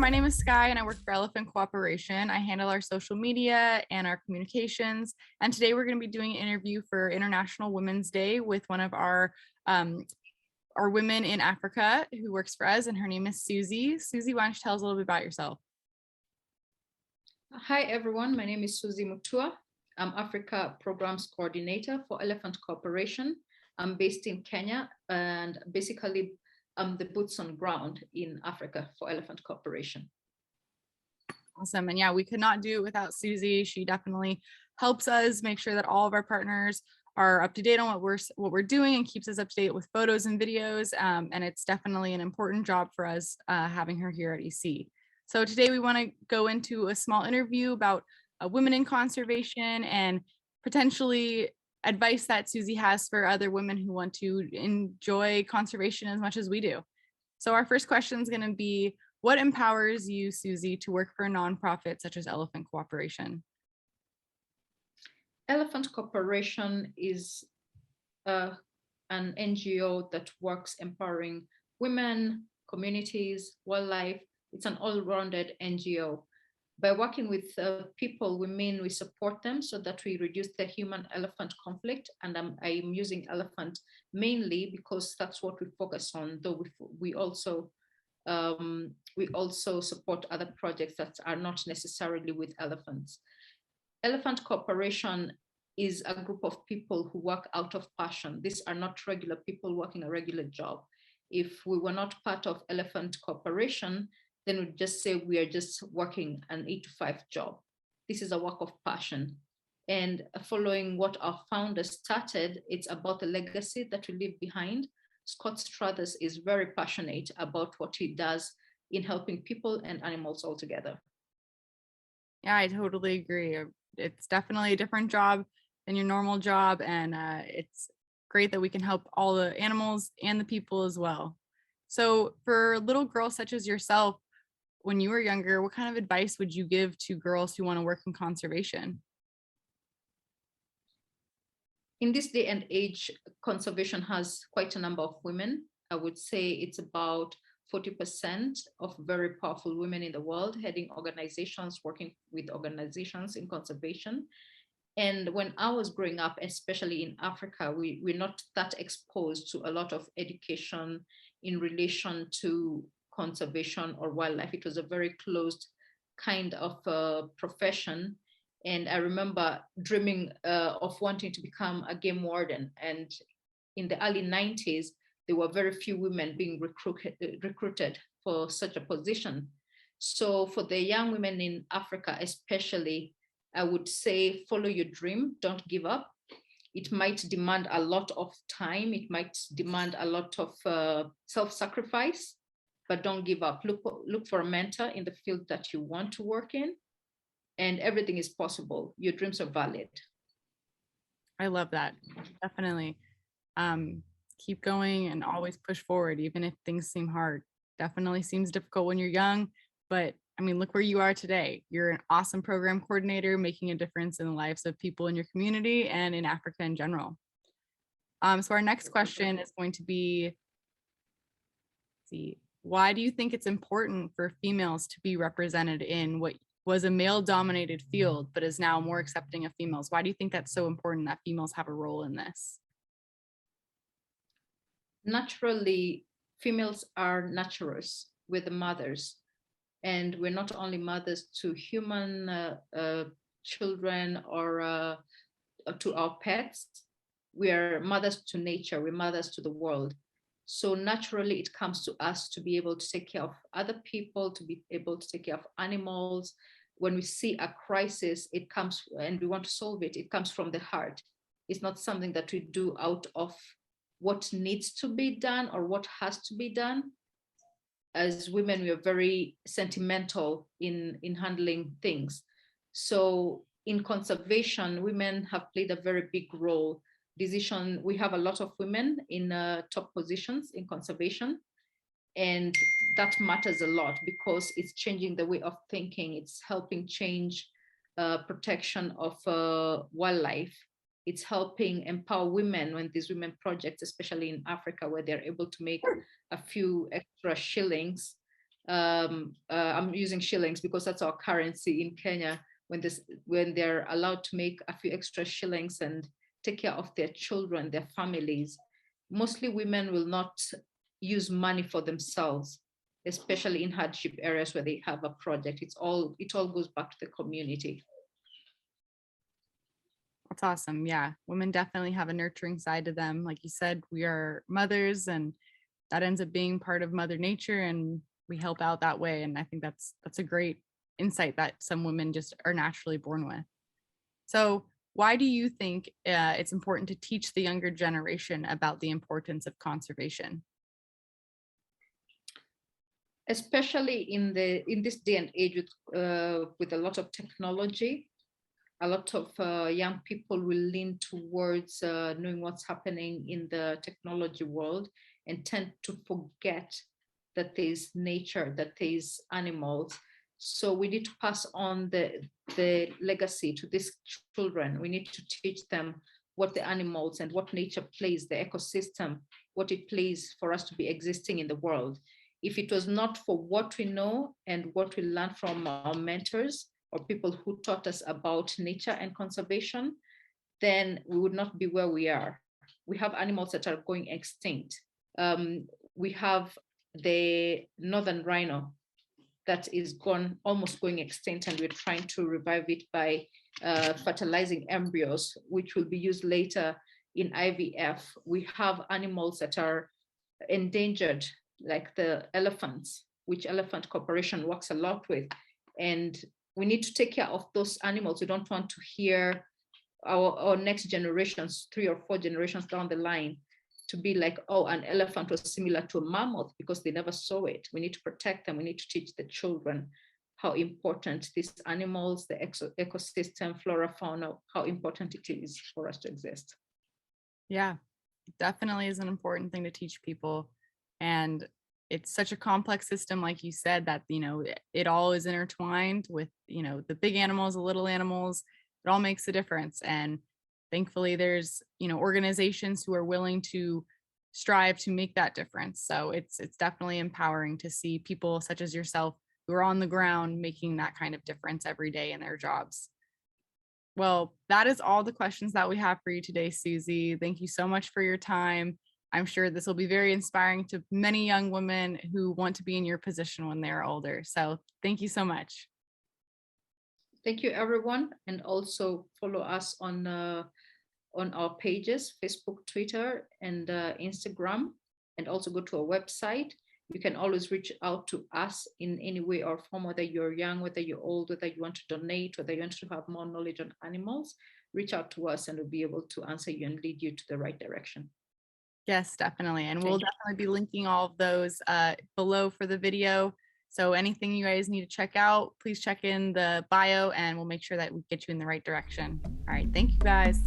my name is Sky and I work for Elephant Cooperation. I handle our social media and our communications. And today we're going to be doing an interview for International Women's Day with one of our women in Africa who works for us, and her name is Suzzi. Suzzi, why don't you tell us a little bit about yourself? Hi, everyone. My name is Suzzi Mutua. I'm Africa Programs Coordinator for Elephant Corporation. I'm based in Kenya, and basically I'm the boots on ground in Africa for Elephant Corporation. Awesome. And yeah, we could not do it without Suzzi. She definitely helps us make sure that all of our partners are up to date on what we're doing and keeps us up to date with photos and videos. And it's definitely an important job for us having her here at EC. So today we want to go into a small interview about women in conservation and potentially advice that Suzzi has for other women who want to enjoy conservation as much as we do. So our first question is going to be, what empowers you, Suzzi, to work for a nonprofit such as Elephant Cooperation? Elephant Corporation is an NGO that works empowering women, communities, wildlife. It's an all-rounded NGO. By working with people, we support them so that we reduce the human-elephant conflict. And I'm using elephant mainly because that's what we focus on, though we also support other projects that are not necessarily with elephants. Elephant Corporation is a group of people who work out of passion. These are not regular people working a regular job. If we were not part of Elephant Corporation, then we'd just say we are just working an 8-to-5 job. This is a work of passion. And following what our founders started, it's about the legacy that we leave behind. Scott Struthers is very passionate about what he does in helping people and animals all together. Yeah, I totally agree. It's definitely a different job than your normal job. And it's great that we can help all the animals and the people as well. So for little girls such as yourself, when you were younger, what kind of advice would you give to girls who want to work in conservation? In this day and age, conservation has quite a number of women. I would say it's about 40% of very powerful women in the world heading organizations, working with organizations in conservation. And when I was growing up, especially in Africa, we're not that exposed to a lot of education in relation to conservation or wildlife. It was a very closed kind of profession. And I remember dreaming of wanting to become a game warden. And in the early 90s, there were very few women being recruited for such a position. So for the young women in Africa, especially, I would say, follow your dream, don't give up. It might demand a lot of time. It might demand a lot of self-sacrifice, but don't give up. Look for a mentor in the field that you want to work in, and everything is possible. Your dreams are valid. I love that. Definitely. Keep going and always push forward, even if things seem hard. Definitely seems difficult when you're young, but I mean, look where you are today. You're an awesome program coordinator, making a difference in the lives of people in your community and in Africa in general. So our next question is going to be, why do you think it's important for females to be represented in what was a male-dominated field, but is now more accepting of females? Why do you think that's so important that females have a role in this? Naturally, females are nurturers. We're the mothers. And we're not only mothers to human children or to our pets. We are mothers to nature. We're mothers to the world. So naturally, it comes to us to be able to take care of other people, to be able to take care of animals. When we see a crisis, it comes, and we want to solve it, it comes from the heart. It's not something that we do out of what needs to be done or what has to be done. As women, we are very sentimental in handling things. So in conservation, women have played a very big role. We have a lot of women in top positions in conservation, and that matters a lot because it's changing the way of thinking. It's helping change protection of wildlife. It's helping empower women when these women projects, especially in Africa, where they're able to make a few extra shillings, I'm using shillings because that's our currency in Kenya. When they're allowed to make a few extra shillings and take care of their children, their families, mostly women will not use money for themselves, especially in hardship areas where they have a project. It all goes back to the community. That's awesome. Yeah, women definitely have a nurturing side to them. Like you said, we are mothers, and that ends up being part of Mother Nature, and we help out that way. And I think that's a great insight that some women just are naturally born with. So why do you think it's important to teach the younger generation about the importance of conservation? Especially in this day and age with a lot of technology, a lot of young people will lean towards knowing what's happening in the technology world and tend to forget that there's nature, that there's animals. So we need to pass on the legacy to these children. We need to teach them what the animals and what nature plays, the ecosystem, what it plays for us to be existing in the world. If it was not for what we know and what we learned from our mentors or people who taught us about nature and conservation, then we would not be where we are. We have animals that are going extinct. We have the northern rhino that is almost going extinct, and we're trying to revive it by fertilizing embryos, which will be used later in IVF. We have animals that are endangered, like the elephants, which Elephant Corporation works a lot with. And we need to take care of those animals. We don't want to hear our next generations, 3 or 4 generations down the line, to be like, oh, an elephant was similar to a mammoth, because they never saw it. We need to protect them. We need to teach the children how important these animals, the ecosystem, flora, fauna, how important it is for us to exist. Yeah, definitely is an important thing to teach people. And it's such a complex system, like you said, that, it all is intertwined with, the big animals, the little animals. It all makes a difference. And thankfully there's, organizations who are willing to strive to make that difference. So it's definitely empowering to see people such as yourself who are on the ground making that kind of difference every day in their jobs. Well, that is all the questions that we have for you today, Suzzi. Thank you so much for your time. I'm sure this will be very inspiring to many young women who want to be in your position when they're older. So thank you so much. Thank you, everyone. And also follow us on our pages, Facebook, Twitter, and Instagram, and also go to our website. You can always reach out to us in any way or form, whether you're young, whether you're old, whether you want to donate, whether you want to have more knowledge on animals. Reach out to us and we'll be able to answer you and lead you to the right direction. Yes, definitely. And we'll definitely be linking all of those below for the video. So anything you guys need to check out, please check in the bio and we'll make sure that we get you in the right direction. All right. Thank you guys.